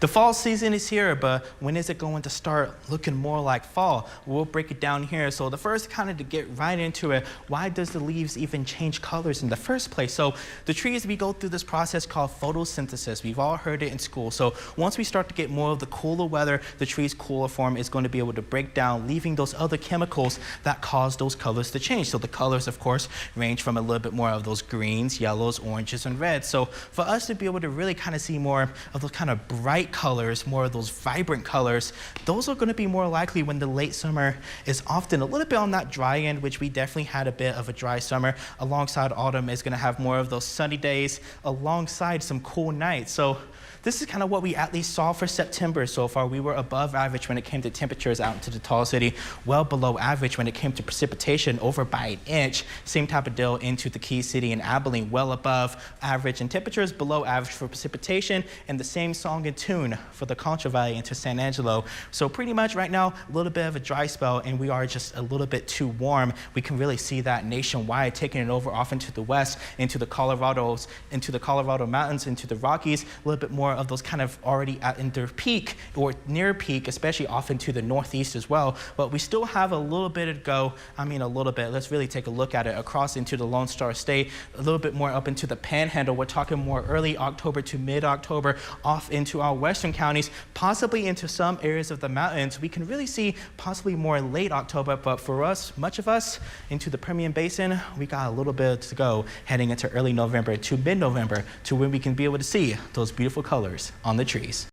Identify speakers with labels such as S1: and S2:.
S1: The fall season is here, but when is it going to start looking more like fall? We'll break it down here. So the first, kind of to get right into it, why does the leaves even change colors in the first place? So the trees, we go through this process called photosynthesis. We've all heard it in school. So once we start to get more of the cooler weather, the tree's cooler form is going to be able to break down, leaving those other chemicals that cause those colors to change. So the colors, of course, range from a little bit more of those greens, yellows, oranges, and reds. So for us to be able to really kind of see more of those kind of bright colors, more of those vibrant colors, those are going to be more likely when the late summer is often a little bit on that dry end, which we definitely had a bit of a dry summer. Alongside autumn is going to have more of those sunny days alongside some cool nights. So this is kind of what we at least saw for September so far. We were above average when it came to temperatures out into the tall city, well below average when it came to precipitation, over by an inch. Same type of deal into the Key City and Abilene, well above average, and temperatures below average for precipitation, and the same song and tune for the Concho Valley into San Angelo. So pretty much right now, a little bit of a dry spell, and we are just a little bit too warm. We can really see that nationwide, taking it over off into the west, into the Colorado mountains, into the Rockies, a little bit more of those kind of already in their peak or near peak, especially off into the northeast as well. But we still have a little bit to go. I mean, a little bit. Let's really take a look at it across into the Lone Star State, a little bit more up into the Panhandle. We're talking more early October to mid-October, off into our western counties, possibly into some areas of the mountains. We can really see possibly more late October, but for us, much of us, into the Permian Basin, we got a little bit to go heading into early November to mid-November to when we can be able to see those beautiful colors on the trees.